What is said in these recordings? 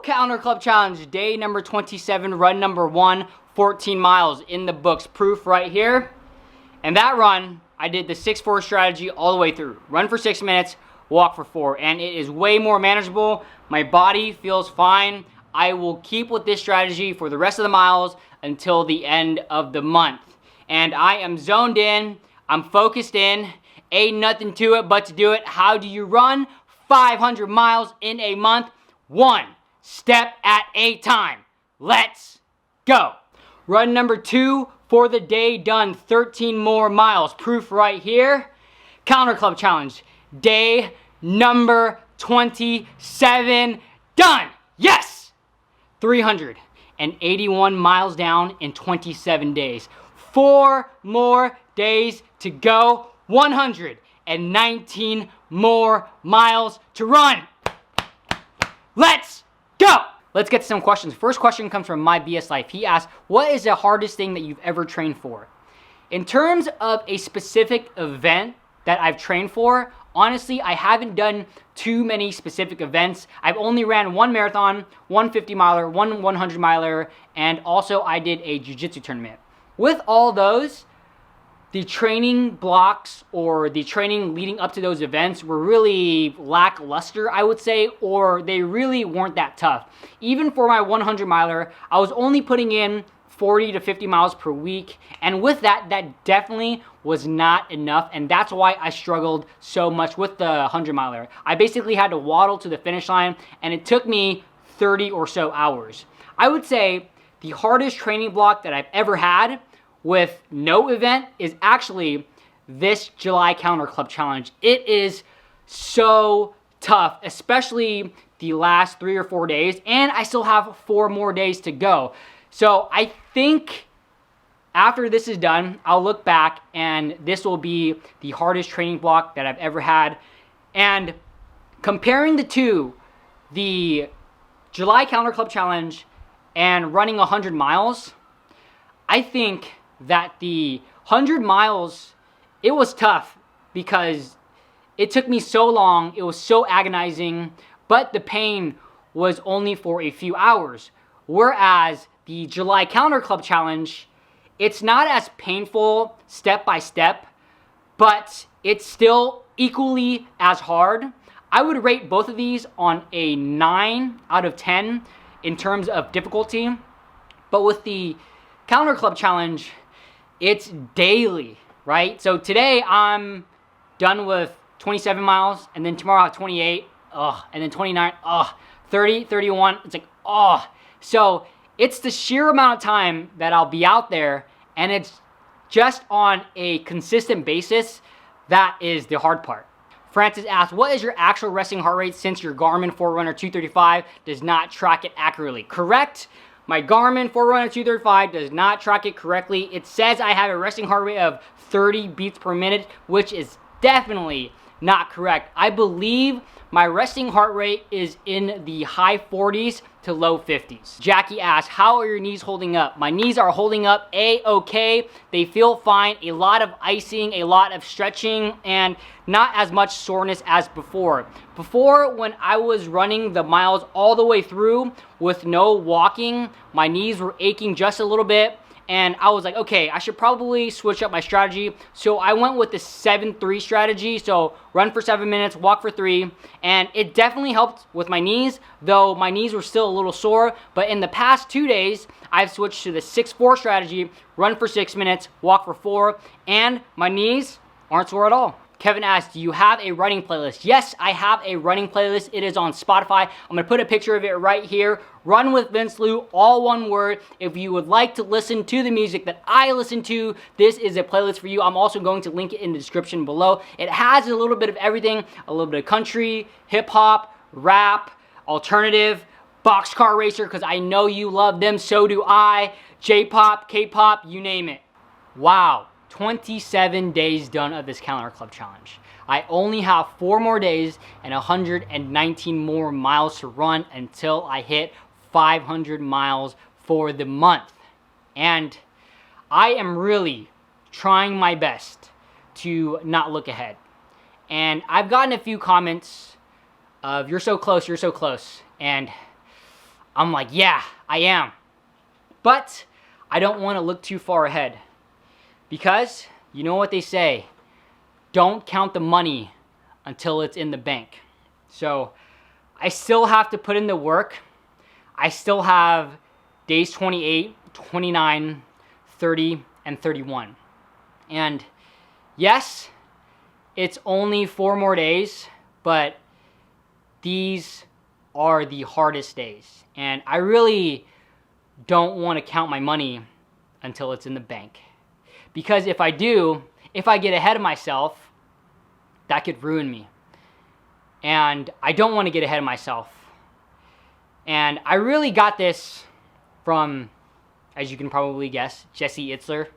Calendar Club Challenge, day number 27, run number 1, 14 miles in the books. Proof right here. And that run, I did the 6-4 strategy all the way through. Run for 6 minutes, walk for 4. And it is way more manageable. My body feels fine. I will keep with this strategy for the rest of the miles until the end of the month. And I am zoned in. I'm focused in. Ain't nothing to it but to do it. How do you run 500 miles in a month? One step at a time. Let's go. Run number 2 for the day done. 13 more miles. Proof right here. Calendar Club Challenge. Day number 27 done. Yes! 381 miles down in 27 days. 4 more days to go. 119 more miles to run. Let's go! Let's get to some questions. First question comes from My BS Life. He asks, what is the hardest thing that you've ever trained for? In terms of a specific event that I've trained for, honestly, I haven't done too many specific events. I've only ran 1 marathon, 1 50-miler, 1 100-miler, and also I did a jiu-jitsu tournament. With all those, the training blocks or the training leading up to those events were really lackluster, I would say, or they really weren't that tough. Even for my 100-miler, I was only putting in 40 to 50 miles per week, and with that, that definitely was not enough, and that's why I struggled so much with the 100-miler. I basically had to waddle to the finish line, and it took me 30 or so hours. I would say the hardest training block that I've ever had with no event is actually this July Calendar Club Challenge. It is so tough, especially the last 3 or 4 days, and I still have 4 more days to go. So I think after this is done, I'll look back and this will be the hardest training block that I've ever had. And comparing the two, the July Calendar Club Challenge and running 100 miles, I think that the 100 miles, it was tough because it took me so long, it was so agonizing, but the pain was only for a few hours. Whereas the July Calendar Club Challenge, it's not as painful step by step, but it's still equally as hard. I would rate both of these on a 9 out of 10 in terms of difficulty, but with the Calendar Club Challenge, it's daily, right? So today I'm done with 27 miles, and then tomorrow I have 28, and then 29, 30, 31, it's like, So it's the sheer amount of time that I'll be out there, and it's just on a consistent basis. That is the hard part. Francis asks, what is your actual resting heart rate since your Garmin Forerunner 235 does not track it accurately? Correct. My Garmin Forerunner 235 does not track it correctly. It says I have a resting heart rate of 30 beats per minute, which is definitely not correct. I believe my resting heart rate is in the high 40s to low 50s. Jackie asks, how are your knees holding up? My knees are holding up A-okay. They feel fine. A lot of icing, a lot of stretching, and not as much soreness as before. Before, when I was running the miles all the way through with no walking, my knees were aching just a little bit, and I was like, okay, I should probably switch up my strategy. So I went with the 7-3 strategy. So run for 7 minutes, walk for 3. And it definitely helped with my knees, though my knees were still a little sore. But in the past 2 days, I've switched to the 6-4 strategy, run for 6 minutes, walk for 4. And my knees aren't sore at all. Kevin asks, do you have a running playlist? Yes, I have a running playlist. It is on Spotify. I'm going to put a picture of it right here. Run with Vince Lou, all one word. If you would like to listen to the music that I listen to, this is a playlist for you. I'm also going to link it in the description below. It has a little bit of everything, a little bit of country, hip-hop, rap, alternative, boxcar racer, because I know you love them, so do I, J-pop, K-pop, you name it. Wow. 27 days done of this Calendar Club Challenge. I only have 4 more days and 119 more miles to run until I hit 500 miles for the month. And I am really trying my best to not look ahead. And I've gotten a few comments of, you're so close, and I'm like, yeah, I am. But I don't want to look too far ahead because you know what they say, don't count the money until it's in the bank. So I still have to put in the work. I still have days 28, 29, 30, and 31. And yes, it's only 4 more days, but these are the hardest days. And I really don't want to count my money until it's in the bank. Because if I do, if I get ahead of myself, that could ruin me. And I don't want to get ahead of myself. And I really got this from, as you can probably guess, Jesse Itzler.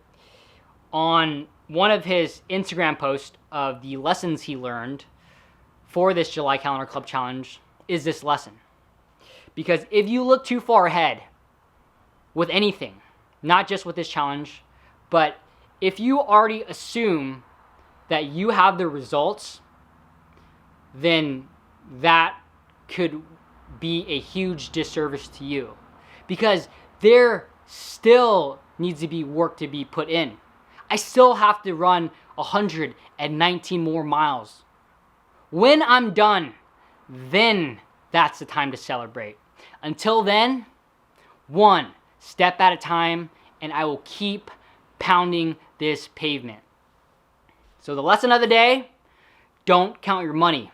On one of his Instagram posts of the lessons he learned for this July Calendar Club Challenge is this lesson. Because if you look too far ahead with anything, not just with this challenge, but if you already assume that you have the results, then that could be a huge disservice to you. Because there still needs to be work to be put in. I still have to run 119 more miles. When I'm done, then that's the time to celebrate. Until then, one step at a time, and I will keep pounding this pavement. So the lesson of the day, don't count your money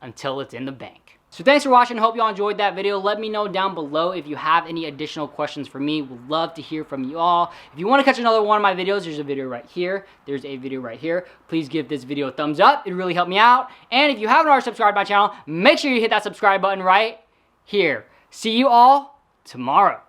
until it's in the bank. So thanks for watching. Hope you all enjoyed that video. Let me know down below if you have any additional questions for me. Would love to hear from you all. If you want to catch another one of my videos, there's a video right here. There's a video right here. Please give this video a thumbs up. It really helped me out. And if you haven't already subscribed to my channel, make sure you hit that subscribe button right here. See you all tomorrow.